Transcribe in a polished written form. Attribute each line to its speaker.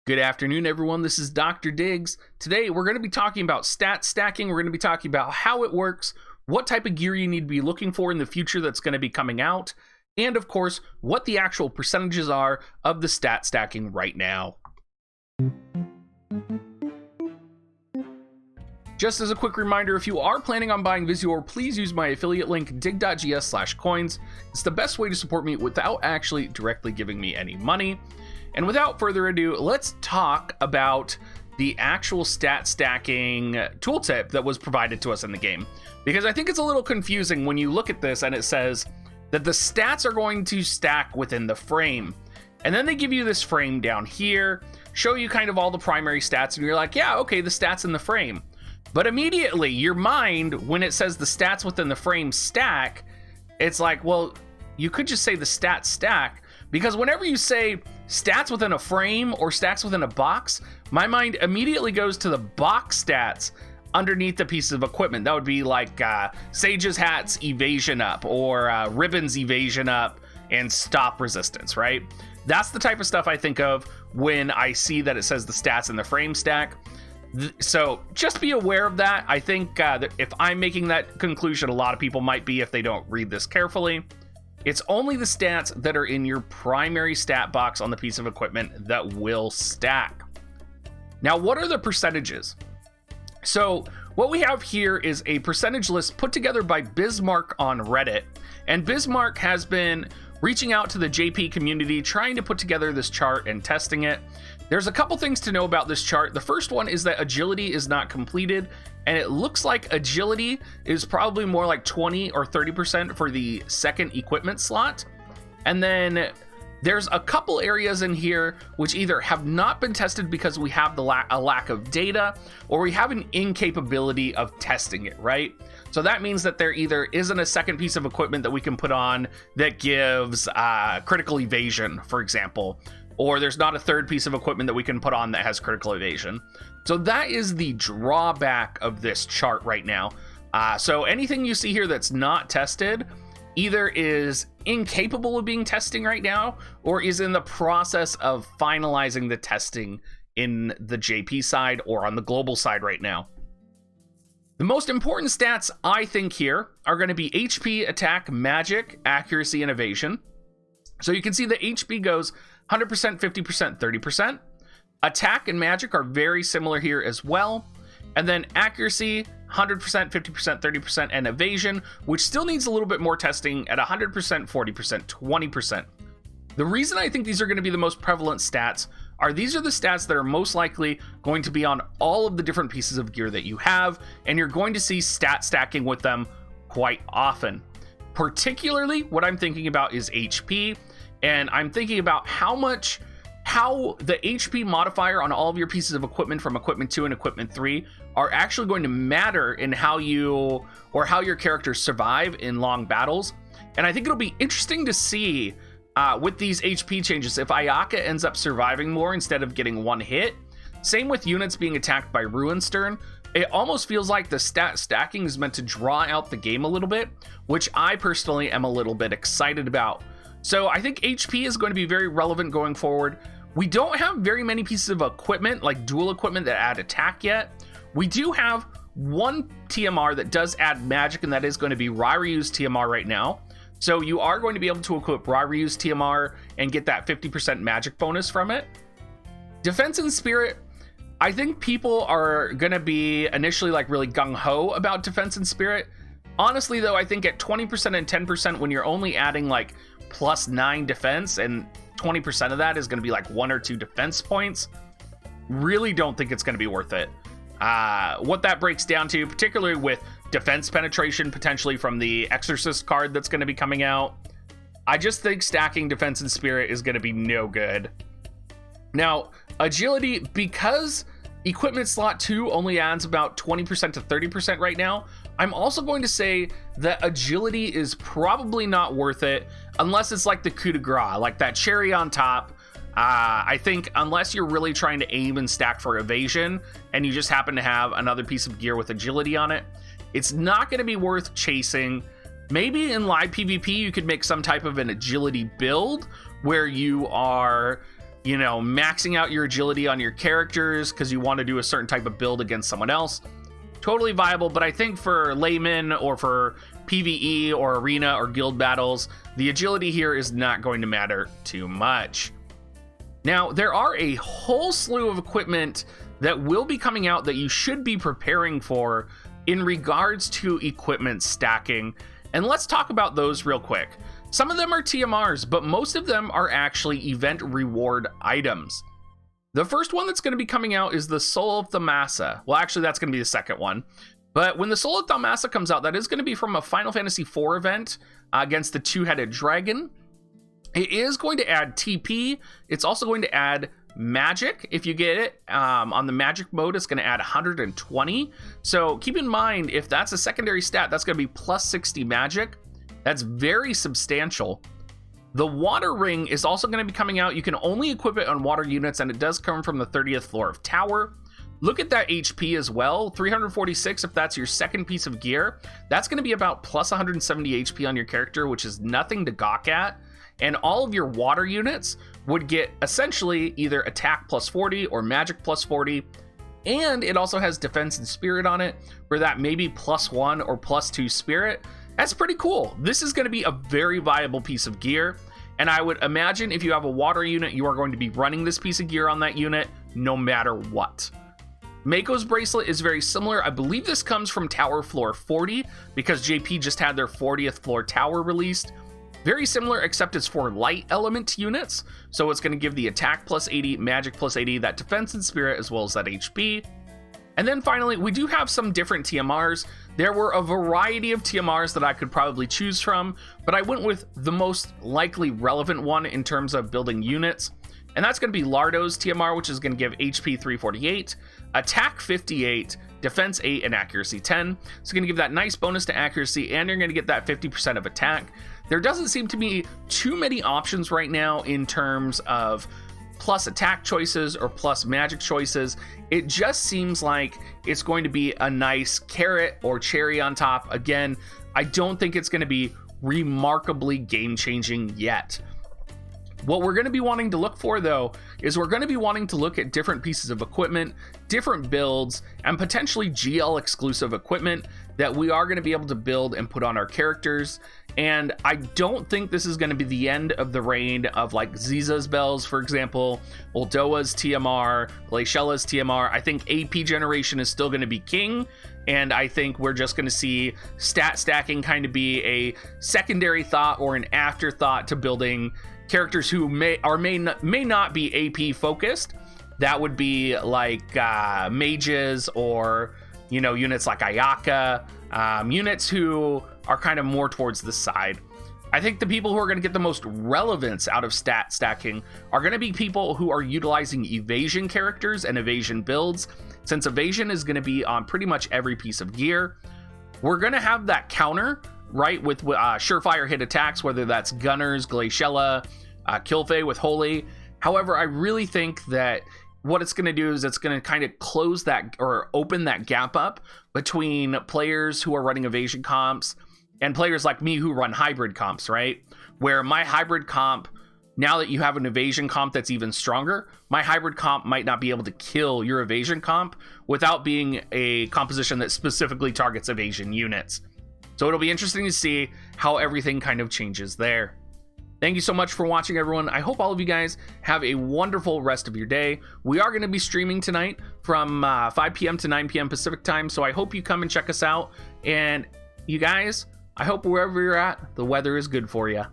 Speaker 1: Good afternoon, everyone. This is Dr. Diggs. Today, we're going to be talking about stat stacking. We're going to be talking about how it works, what type of gear you need to be looking for in the future that's going to be coming out, and of course, what the actual percentages are of the stat stacking right now. Just as a quick reminder, if you are planning on buying Visior, please use my affiliate link, dig.gs/coins. It's the best way to support me without actually directly giving me any money. And without further ado, let's talk about the actual stat stacking tooltip that was provided to us in the game. Because I think it's a little confusing when you look at this and it says that the stats are going to stack within the frame. And then they give you this frame down here, show you kind of all the primary stats, and you're like, yeah, okay, the stats in the frame. But immediately, your mind, when it says the stats within the frame stack, it's like, well, you could just say the stats stack, because whenever you say stats within a frame or stats within a box, my mind immediately goes to the box stats underneath the pieces of equipment. That would be like Sage's hat's evasion up, or Ribbon's evasion up and stop resistance, right? That's the type of stuff I think of when I see that it says the stats in the frame stack. So just be aware of that. I think that if I'm making that conclusion, a lot of people might be if they don't read this carefully. It's only the stats that are in your primary stat box on the piece of equipment that will stack. Now, what are the percentages? So what we have here is a percentage list put together by Bismarck on Reddit. And Bismarck has been reaching out to the JP community, trying to put together this chart and testing it. There's a couple things to know about this chart. The first one is that agility is not completed, and it looks like agility is probably more like 20 or 30% for the second equipment slot. And then there's a couple areas in here which either have not been tested because we have a lack of data, or we have an incapability of testing it, right? So that means that there either isn't a second piece of equipment that we can put on that gives critical evasion, for example, or there's not a third piece of equipment that we can put on that has critical evasion. So that is the drawback of this chart right now. So anything you see here that's not tested either is incapable of being testing right now, or is in the process of finalizing the testing in the JP side or on the global side right now. The most important stats, I think, here are going to be HP, attack, magic, accuracy, and evasion. So you can see the HP goes 100%, 50%, 30%. Attack and magic are very similar here as well. And then accuracy, 100%, 50%, 30%, and evasion, which still needs a little bit more testing at 100%, 40%, 20%. The reason I think these are going to be the most prevalent stats are these are the stats that are most likely going to be on all of the different pieces of gear that you have, and you're going to see stat stacking with them quite often. Particularly, what I'm thinking about is HP, and I'm thinking about how the HP modifier on all of your pieces of equipment from equipment 2 and equipment 3 are actually going to matter in how your characters survive in long battles. And I think it'll be interesting to see with these HP changes if Ayaka ends up surviving more instead of getting one hit. Same with units being attacked by Ruinstern. It almost feels like the stat stacking is meant to draw out the game a little bit, which I personally am a little bit excited about. So I think HP is going to be very relevant going forward. We don't have very many pieces of equipment, like dual equipment, that add attack yet. We do have one TMR that does add magic, and that is going to be Rairyu's TMR right now. So you are going to be able to equip Rairyu's TMR and get that 50% magic bonus from it. Defense and Spirit, I think people are going to be initially like really gung-ho about Defense and Spirit. Honestly, though, I think at 20% and 10%, when you're only adding like +9 defense, and 20% of that is going to be like 1 or 2 defense points, really don't think it's going to be worth it. What that breaks down to, particularly with defense penetration potentially from the Exorcist card that's going to be coming out, I just think stacking Defense and Spirit is going to be no good. Now, agility, because equipment slot 2 only adds about 20% to 30% right now, I'm also going to say that agility is probably not worth it unless it's like the coup de grace, like that cherry on top. I think unless you're really trying to aim and stack for evasion and you just happen to have another piece of gear with agility on it, it's not going to be worth chasing. Maybe in live PvP you could make some type of an agility build where you are you know, maxing out your agility on your characters because you want to do a certain type of build against someone else. Totally viable, but I think for laymen or for PvE or arena or guild battles, the agility here is not going to matter too much. Now, there are a whole slew of equipment that will be coming out that you should be preparing for in regards to equipment stacking, and let's talk about those real quick. Some of them are TMRs, but most of them are actually event reward items. The first one that's going to be coming out is the Soul of Thamasa. Well, actually, that's going to be the second one. But when the Soul of Thamasa comes out, that is going to be from a Final Fantasy IV event against the two-headed dragon. It is going to add TP. It's also going to add magic. If you get it on the magic mode, it's going to add 120. So keep in mind, if that's a secondary stat, that's going to be plus 60 magic. That's very substantial. The water ring is also going to be coming out. You can only equip it on water units, and it does come from the 30th floor of tower. Look at that HP as well, 346 if that's your second piece of gear. That's going to be about plus 170 HP on your character, which is nothing to gawk at. And all of your water units would get essentially either attack plus 40 or magic plus 40. And it also has defense and spirit on it, where that may be plus 1 or plus 2 spirit. That's pretty cool. This is going to be a very viable piece of gear. And I would imagine if you have a water unit, you are going to be running this piece of gear on that unit no matter what. Mako's bracelet is very similar. I believe this comes from tower floor 40 because JP just had their 40th floor tower released. Very similar, except it's for light element units. So it's going to give the attack plus 80, magic plus 80, that defense and spirit, as well as that HP. And then finally, we do have some different TMRs. There were a variety of TMRs that I could probably choose from, but I went with the most likely relevant one in terms of building units. And that's going to be Lardo's TMR, which is going to give HP 348, attack 58, defense 8, and accuracy 10. It's going to give that nice bonus to accuracy, and you're going to get that 50% of attack. There doesn't seem to be too many options right now in terms of plus attack choices or plus magic choices. It just seems like it's going to be a nice carrot or cherry on top. Again, I don't think it's going to be remarkably game-changing yet. What we're going to be wanting to look for, though, is we're going to be wanting to look at different pieces of equipment, different builds, and potentially GL exclusive equipment that we are going to be able to build and put on our characters. And I don't think this is going to be the end of the reign of like Ziza's bells, for example, Uldoa's TMR, Glaciela's TMR. I think AP generation is still going to be king. And I think we're just going to see stat stacking kind of be a secondary thought or an afterthought to building characters who may not be AP focused. That would be like mages or, you know, units like Ayaka, units who are kind of more towards the side. I think the people who are going to get the most relevance out of stat stacking are going to be people who are utilizing evasion characters and evasion builds, since evasion is going to be on pretty much every piece of gear. We're going to have that counter, right, with surefire hit attacks, whether that's Gunners, Glaciela, Kilfei with Holy. However, I really think that what it's going to do is it's going to kind of close that or open that gap up between players who are running evasion comps and players like me who run hybrid comps, right? Where my hybrid comp, now that you have an evasion comp that's even stronger, my hybrid comp might not be able to kill your evasion comp without being a composition that specifically targets evasion units. So it'll be interesting to see how everything kind of changes there. Thank you so much for watching, everyone. I hope all of you guys have a wonderful rest of your day. We are going to be streaming tonight from 5 p.m. to 9 p.m. Pacific time, so I hope you come and check us out. And you guys, I hope wherever you're at, the weather is good for you.